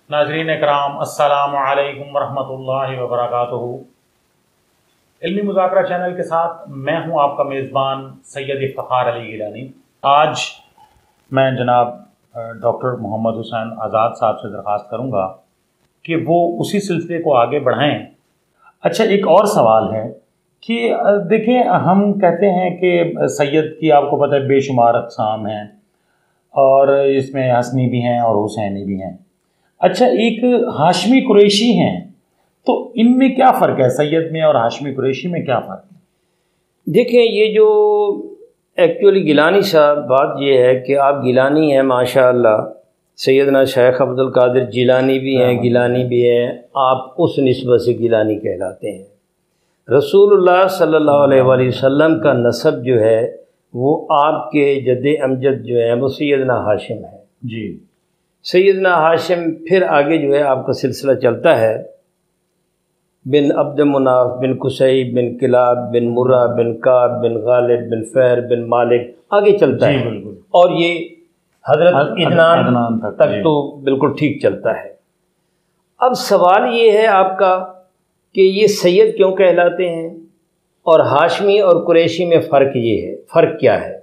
ناظرین اکرام السلام علیکم ورحمۃ اللہ وبرکاتہ۔ علمی مذاکرہ چینل کے ساتھ میں ہوں آپ کا میزبان سید افتخار علی گیلانی۔ آج میں جناب ڈاکٹر محمد حسین آزاد صاحب سے درخواست کروں گا کہ وہ اسی سلسلے کو آگے بڑھائیں۔ اچھا، ایک اور سوال ہے کہ دیکھیں، ہم کہتے ہیں کہ سید کی آپ کو پتہ ہے بے شمار اقسام ہیں، اور اس میں حسنی بھی ہیں اور حسینی بھی ہیں۔ اچھا، ایک ہاشمی قریشی ہیں، تو ان میں کیا فرق ہے؟ سید میں اور ہاشمی قریشی میں کیا فرق ہے؟ دیکھیں، یہ جو ایکچولی گیلانی صاحب بات یہ ہے کہ آپ گیلانی ہیں ماشاء اللہ، سیدنا شیخ عبد القادر جیلانی بھی ہیں، گیلانی بھی ہیں، آپ اس نسبت سے گیلانی کہلاتے ہیں۔ رسول اللہ صلی اللہ علیہ وآلہ وسلم کا نسب جو ہے وہ آپ کے جد امجد جو ہیں وہ سیدنا ہاشم ہے۔ جی، سیدنا ہاشم، پھر آگے جو ہے آپ کا سلسلہ چلتا ہے، بن عبد مناف بن قصی بن کلاب بن مرہ بن کعب بن غالب بن فہر بن مالک، آگے چلتا ہے۔ بالکل، اور یہ حضرت عدنان تک جی، تو بالکل ٹھیک چلتا ہے۔ اب سوال یہ ہے آپ کا کہ یہ سید کیوں کہلاتے ہیں، اور ہاشمی اور قریشی میں فرق یہ ہے، فرق کیا ہے؟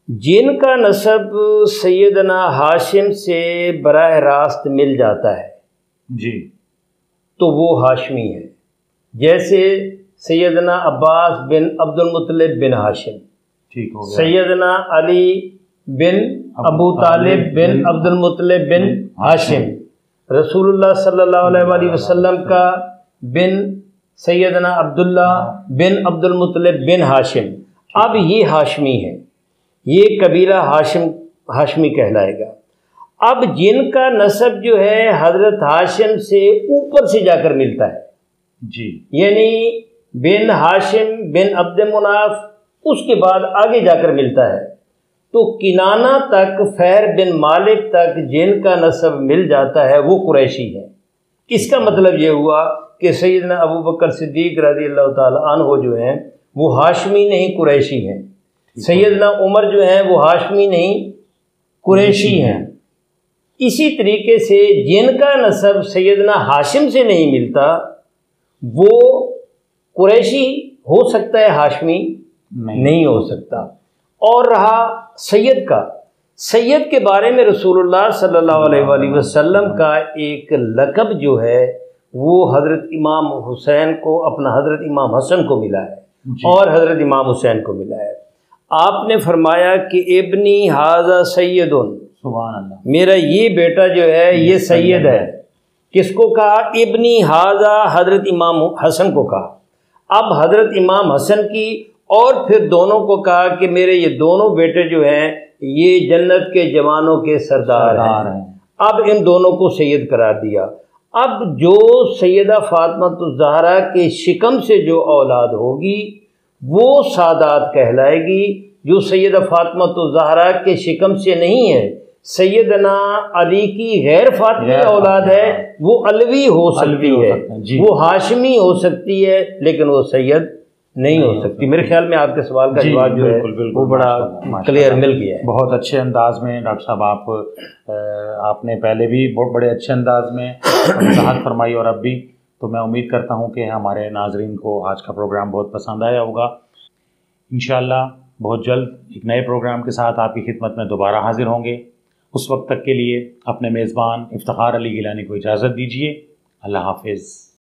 جن کا نسب سیدنا ہاشم سے براہ راست مل جاتا ہے جی، تو وہ ہاشمی ہے، جیسے سیدنا عباس بن عبد المطلب بن ہاشم، ٹھیک ہو گیا، سیدنا علی بن ابو طالب بن عبد المطلب بن ہاشم، رسول اللہ صلی اللہ علیہ وآلہ وسلم کا بن سیدنا عبداللہ بن عبد المطلب بن ہاشم۔ اب یہ ہاشمی ہے، یہ قبیلہ ہاشمی کہلائے گا۔ اب جن کا نسب جو ہے حضرت ہاشم سے اوپر سے جا کر ملتا ہے، جی، یعنی بن ہاشم بن عبد مناف، اس کے بعد آگے جا کر ملتا ہے، تو کنانہ تک، فہر بن مالک تک جن کا نسب مل جاتا ہے وہ قریشی ہے۔ اس کا مطلب یہ ہوا کہ سیدنا ابو بکر صدیق رضی اللہ تعالی عنہ جو ہیں وہ ہاشمی نہیں قریشی ہیں، سیدنا عمر جو ہیں وہ ہاشمی نہیں قریشی ہیں۔ اسی طریقے سے جن کا نسب سیدنا ہاشم سے نہیں ملتا وہ قریشی ہو سکتا ہے، ہاشمی نہیں ہو سکتا۔ اور رہا سید کا، سید کے بارے میں رسول اللہ صلی اللہ علیہ وآلہ وسلم کا ایک لقب جو ہے وہ حضرت امام حسین کو، اپنا حضرت امام حسن کو ملا ہے، اور حضرت امام حسین کو ملا ہے۔ آپ نے فرمایا کہ ابنی ھذا سید، سبحان اللہ، میرا یہ بیٹا جو ہے یہ سید ہے۔ کس کو کہا؟ ابنی ھذا، حضرت امام حسن کو کہا۔ اب حضرت امام حسن کی، اور پھر دونوں کو کہا کہ میرے یہ دونوں بیٹے جو ہیں یہ جنت کے جوانوں کے سردار ہیں۔ اب ان دونوں کو سید قرار دیا۔ اب جو سیدہ فاطمہ الزہرا کے شکم سے جو اولاد ہوگی وہ سادات کہلائے گی، جو سیدہ فاطمہ الزہرا کے شکم سے نہیں ہے، سیدنا علی کی غیر فاطمی اولاد ہے، وہ علوی ہو سکتی ہے، وہ ہاشمی ہو سکتی ہے، لیکن وہ سید نہیں ہو سکتی۔ میرے خیال میں آپ کے سوال کا جواب جو ہے وہ بڑا کلیئر مل گیا ہے۔ بہت اچھے انداز میں ڈاکٹر صاحب آپ نے پہلے بھی بہت بڑے اچھے انداز میں وضاحت فرمائی، اور اب بھی، تو میں امید کرتا ہوں کہ ہمارے ناظرین کو آج کا پروگرام بہت پسند آیا ہوگا۔ انشاءاللہ بہت جلد ایک نئے پروگرام کے ساتھ آپ کی خدمت میں دوبارہ حاضر ہوں گے۔ اس وقت تک کے لیے اپنے میزبان افتخار علی گیلانی کو اجازت دیجیے۔ اللہ حافظ۔